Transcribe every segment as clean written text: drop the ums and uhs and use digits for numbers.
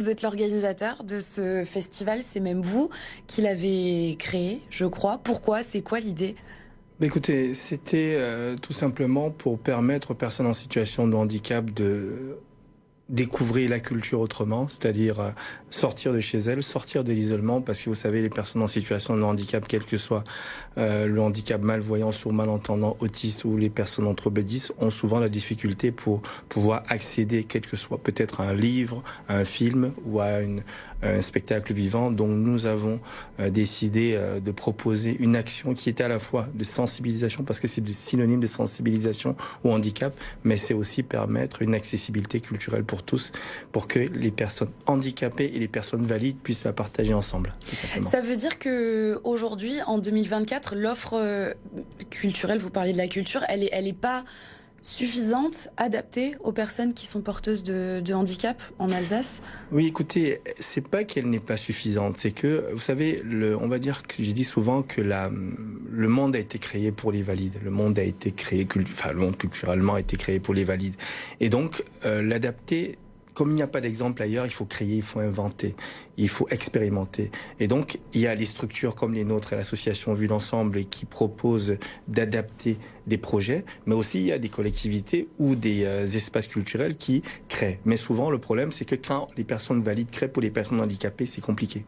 Vous êtes l'organisateur de ce festival, c'est même vous qui l'avez créé, je crois. Pourquoi? C'est quoi l'idée? Écoutez, c'était tout simplement pour permettre aux personnes en situation de handicap de découvrir la culture autrement, c'est-à-dire sortir de chez elles, sortir de l'isolement, parce que vous savez, les personnes en situation de handicap, quel que soit le handicap malvoyant, sourd, malentendant, autiste ou les personnes en trouble 10, ont souvent la difficulté pour pouvoir accéder, quel que soit peut-être à un livre, à un film ou à un spectacle vivant. Donc nous avons décidé de proposer une action qui était à la fois de sensibilisation, parce que c'est du synonyme de sensibilisation au handicap, mais c'est aussi permettre une accessibilité culturelle pour tous, pour que les personnes handicapées et les personnes valides puissent la partager ensemble. Ça veut dire que aujourd'hui, en 2024, l'offre culturelle, vous parliez de la culture, elle est pas suffisante, adaptée aux personnes qui sont porteuses de handicap en Alsace? Oui, écoutez, c'est pas qu'elle n'est pas suffisante, c'est que, vous savez, on va dire que je dis souvent que le monde a été créé pour les valides. Le monde a été créé, le monde culturellement a été créé pour les valides. Et donc, l'adapter, comme il n'y a pas d'exemple ailleurs, il faut créer, il faut inventer, il faut expérimenter. Et donc, il y a les structures comme les nôtres et l'association Vue d'ensemble qui proposent d'adapter des projets, mais aussi il y a des collectivités ou des espaces culturels qui créent. Mais souvent, le problème, c'est que quand les personnes valides créent pour les personnes handicapées, c'est compliqué.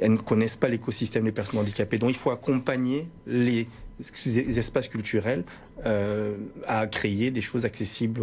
Elles ne connaissent pas l'écosystème des personnes handicapées. Donc, il faut accompagner les espaces culturels à créer des choses accessibles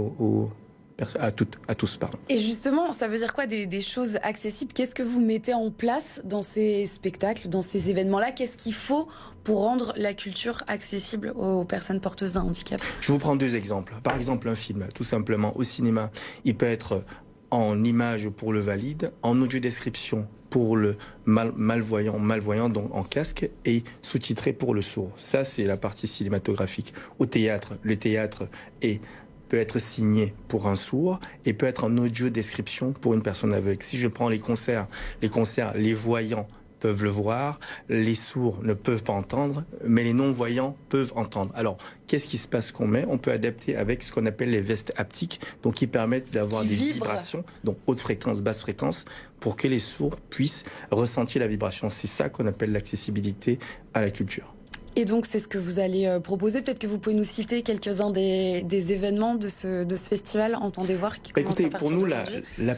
à tous, pardon. Et justement, ça veut dire quoi des choses accessibles? Qu'est-ce que vous mettez en place dans ces spectacles, dans ces événements-là? Qu'est-ce qu'il faut pour rendre la culture accessible aux personnes porteuses d'un handicap? Je vous prends deux exemples. Par exemple, un film, tout simplement, au cinéma, il peut être en image pour le valide, en audio-description pour le malvoyant, donc en casque, et sous-titré pour le sourd. Ça, c'est la partie cinématographique. Au théâtre, le théâtre peut être signé pour un sourd et peut être en audio description pour une personne aveugle. Si je prends les concerts, les voyants peuvent le voir, les sourds ne peuvent pas entendre, mais les non-voyants peuvent entendre. Alors, qu'est-ce qui se passe qu'on met? On peut adapter avec ce qu'on appelle les vestes haptiques, donc qui permettent d'avoir des vibrations, donc haute fréquence, basse fréquence, pour que les sourds puissent ressentir la vibration. C'est ça qu'on appelle l'accessibilité à la culture. Et donc, c'est ce que vous allez proposer. Peut-être que vous pouvez nous citer quelques-uns des événements de ce festival Entendez voir qui commence à partir pour nous, d'aujourd'hui. le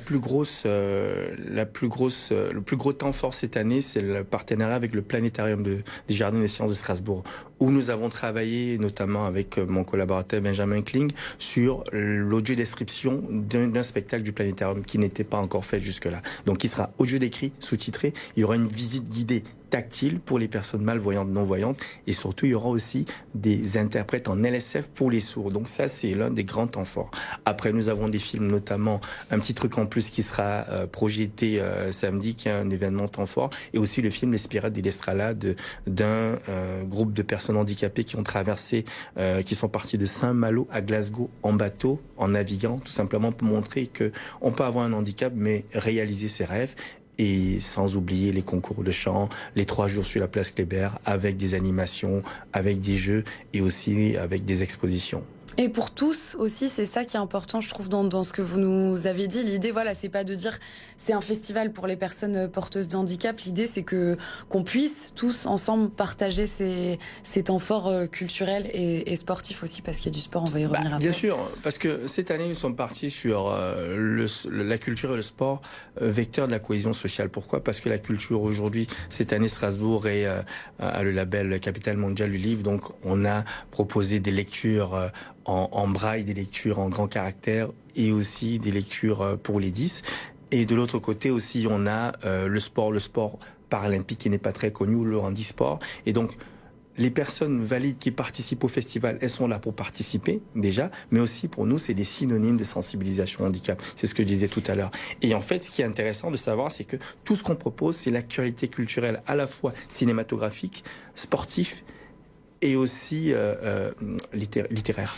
plus gros temps fort cette année, c'est le partenariat avec le Planétarium des Jardins des Sciences de Strasbourg, où nous avons travaillé, notamment avec mon collaborateur Benjamin Kling, sur l'audio-description d'un spectacle du Planétarium qui n'était pas encore fait jusque-là. Donc, il sera audio décrit, sous-titré. Il y aura une visite guidée tactile pour les personnes malvoyantes, non-voyantes, et surtout il y aura aussi des interprètes en LSF pour les sourds. Donc ça, c'est l'un des grands temps forts. Après, nous avons des films, notamment un petit truc en plus qui sera projeté samedi, qui est un événement temps fort, et aussi le film Les Pirates de l'Estrada d'un groupe de personnes handicapées qui ont traversé, qui sont partis de Saint-Malo à Glasgow en bateau, en naviguant, tout simplement pour montrer que on peut avoir un handicap mais réaliser ses rêves. Et sans oublier les concours de chant, les 3 jours sur la place Kléber, avec des animations, avec des jeux et aussi avec des expositions. Et pour tous aussi, c'est ça qui est important, je trouve, dans ce que vous nous avez dit. L'idée, voilà, c'est pas de dire c'est un festival pour les personnes porteuses de handicap. L'idée, c'est qu'on puisse tous ensemble partager ces temps forts culturels et sportifs aussi, parce qu'il y a du sport, on va y revenir après. Bien sûr, parce que cette année, nous sommes partis sur la culture et le sport, vecteur de la cohésion sociale. Pourquoi? Parce que la culture aujourd'hui, cette année, Strasbourg a le label Capitale mondiale du livre. Donc, on a proposé des lectures en braille, des lectures en grand caractère et aussi des lectures pour les 10. Et de l'autre côté aussi, on a le sport paralympique qui n'est pas très connu, le handisport. Et donc, les personnes valides qui participent au festival, elles sont là pour participer déjà, mais aussi pour nous, c'est des synonymes de sensibilisation au handicap. C'est ce que je disais tout à l'heure. Et en fait, ce qui est intéressant de savoir, c'est que tout ce qu'on propose, c'est l'actualité culturelle à la fois cinématographique, sportif et aussi littéraire.